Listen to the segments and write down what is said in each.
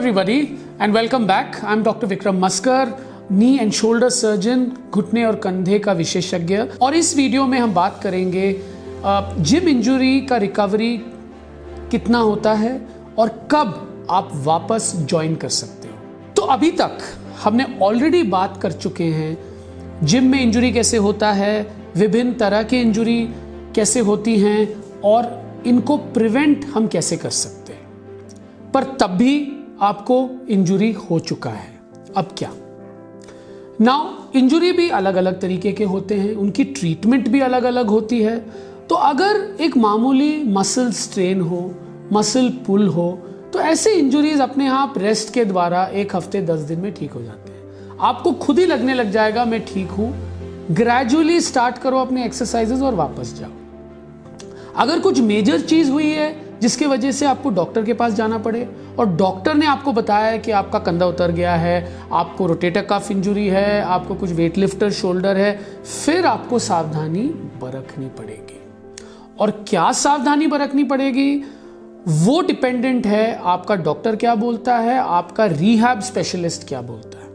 everybody and welcome back. I'm Dr. Vikram Maskar, knee and shoulder surgeon, घुटने और कंधे का विशेषज्ञ। और इस वीडियो में हम बात करेंगे जिम इंजरी का रिकवरी कितना होता है और कब आप वापस ज्वाइन कर सकते हो। तो अभी तक हमने ऑलरेडी बात कर चुके हैं जिम में इंजरी कैसे होता है, विभिन्न तरह की इंजरी कैसे होती हैं और इनको प्रिवेंट हम कैसे कर सकते हैं। पर तब भी आपको इंजरी हो चुका है, अब क्या। नाउ इंजरी भी अलग अलग तरीके के होते हैं, उनकी ट्रीटमेंट भी अलग अलग होती है। तो अगर एक मामूली मसल स्ट्रेन हो, मसल पुल हो, तो ऐसे इंजरीज अपने आप रेस्ट के द्वारा 1 हफ्ते 10 दिन में ठीक हो जाते हैं। आपको खुद ही लगने लग जाएगा मैं ठीक हूं। ग्रेजुअली स्टार्ट करो अपने एक्सरसाइजेस और वापस जाओ। अगर कुछ मेजर चीज हुई है जिसकी वजह से आपको डॉक्टर के पास जाना पड़े और डॉक्टर ने आपको बताया है कि आपका कंधा उतर गया है, आपको रोटेटर कफ इंजरी है, आपको कुछ वेट लिफ्टर शोल्डर है, फिर आपको सावधानी बरतनी पड़ेगी। और क्या सावधानी बरतनी पड़ेगी वो डिपेंडेंट है आपका डॉक्टर क्या बोलता है, आपका रिहैब स्पेशलिस्ट क्या बोलता है।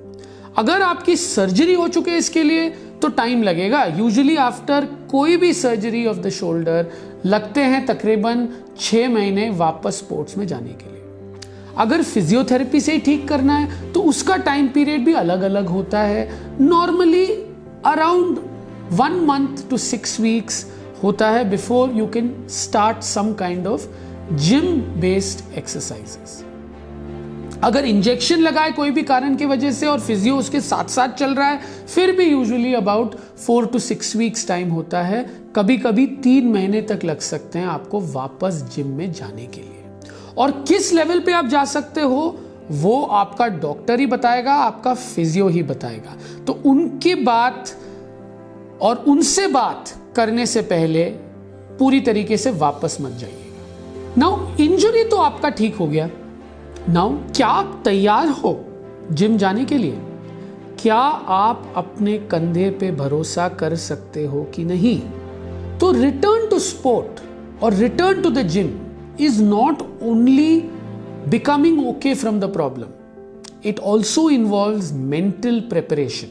अगर आपकी सर्जरी हो चुकी है इसके लिए तो टाइम लगेगा। यूजुअली आफ्टर कोई भी सर्जरी ऑफ द शोल्डर लगते हैं तकरीबन 6 महीने वापस स्पोर्ट्स में जाने के लिए। अगर फिजियोथेरेपी से ही ठीक करना है तो उसका टाइम पीरियड भी अलग अलग होता है। Normally around 1 month to 6 weeks होता है before you can start some kind of gym based exercises. अगर इंजेक्शन लगाए कोई भी कारण की वजह से और फिजियो उसके साथ साथ चल रहा है, फिर भी usually about 4 to 6 weeks time होता है। कभी कभी 3 महीने तक लग सकते हैं आपको वापस जिम में जाने के लिए। और किस लेवल पे आप जा सकते हो वो आपका डॉक्टर ही बताएगा, आपका फिजियो ही बताएगा। तो उनकी बात और उनसे बात करने से पहले पूरी तरीके से वापस मत जाइएगा। नाउ इंजरी तो आपका ठीक हो गया। नाउ क्या आप तैयार हो जिम जाने के लिए? क्या आप अपने कंधे पे भरोसा कर सकते हो कि नहीं? तो रिटर्न टू स्पोर्ट और return to the gym is not only becoming okay from the problem, it also involves mental preparation.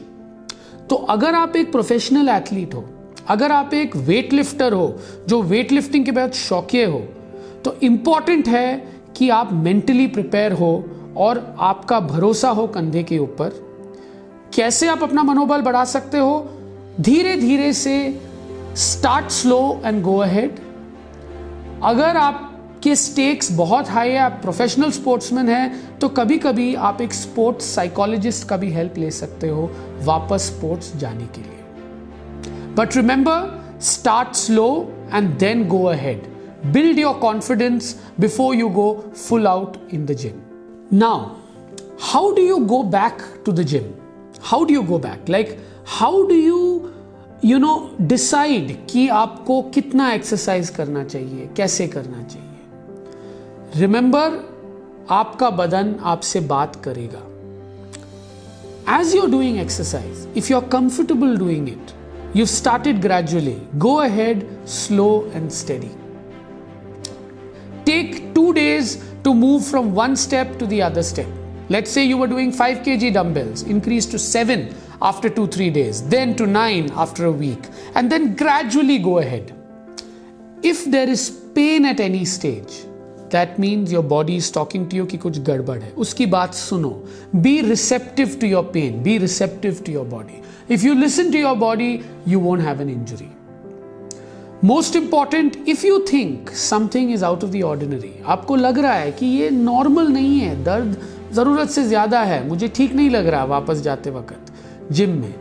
तो अगर आप एक प्रोफेशनल एथलीट हो, अगर आप एक वेट लिफ्टर हो जो वेट लिफ्टिंग के बाद शौकिया हो, तो इंपॉर्टेंट है कि आप मेंटली प्रिपेयर हो और आपका भरोसा हो कंधे के ऊपर। कैसे आप अपना मनोबल बढ़ा सकते हो? धीरे धीरे से start slow and go ahead. अगर आपके स्टेक्स बहुत हाई है, आप प्रोफेशनल स्पोर्ट्समैन हैं, तो कभी कभी आप एक स्पोर्ट्स साइकोलॉजिस्ट का भी हेल्प ले सकते हो वापस स्पोर्ट्स जाने के लिए। But remember, start slow and then go ahead. Build your confidence before you go full out in the gym. Now, how do you go back to the gym? How do you go back? Like, how do you decide कि आपको कितना exercise करना चाहिए, कैसे करना चाहिए? Remember, आपका बदन आपसे बात करेगा। As you're doing exercise, if you're comfortable doing it, you've started gradually. Go ahead, slow and steady. Take 2 days to move from one step to the other step. Let's say you were doing 5 kg dumbbells, increase to 7 after 2-3 days, then to 9 after a week, and then gradually go ahead. If there is pain at any stage, that means your body is talking to you कि कुछ गड़बड़ है, उसकी बात सुनो। Be receptive to your pain, be receptive to your body. If you listen to your body, you won't have an injury. Most important, if you think something is out of the ordinary, आपको लग रहा है कि ये normal नहीं है, दर्द जरूरत से ज्यादा है, मुझे ठीक नहीं लग रहा वापस जाते वक्त जिम में,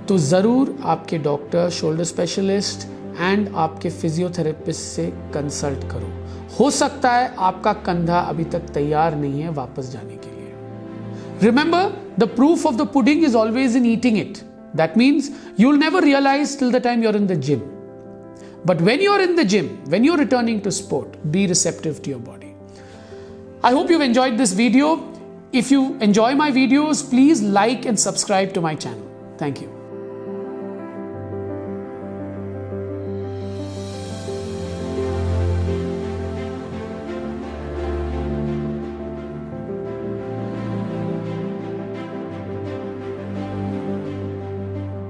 तो जरूर आपके डॉक्टर, शोल्डर स्पेशलिस्ट एंड आपके फिजियोथेरेपिस्ट से कंसल्ट करो। हो सकता है आपका कंधा अभी तक तैयार नहीं है वापस जाने के लिए। Remember, the proof of the pudding is always in eating it. That means you will never realize till the time you are in the gym. But when you're in the gym, when you're returning to sport, be receptive to your body. I hope you've enjoyed this video. If you enjoy my videos, please like and subscribe to my channel. Thank you.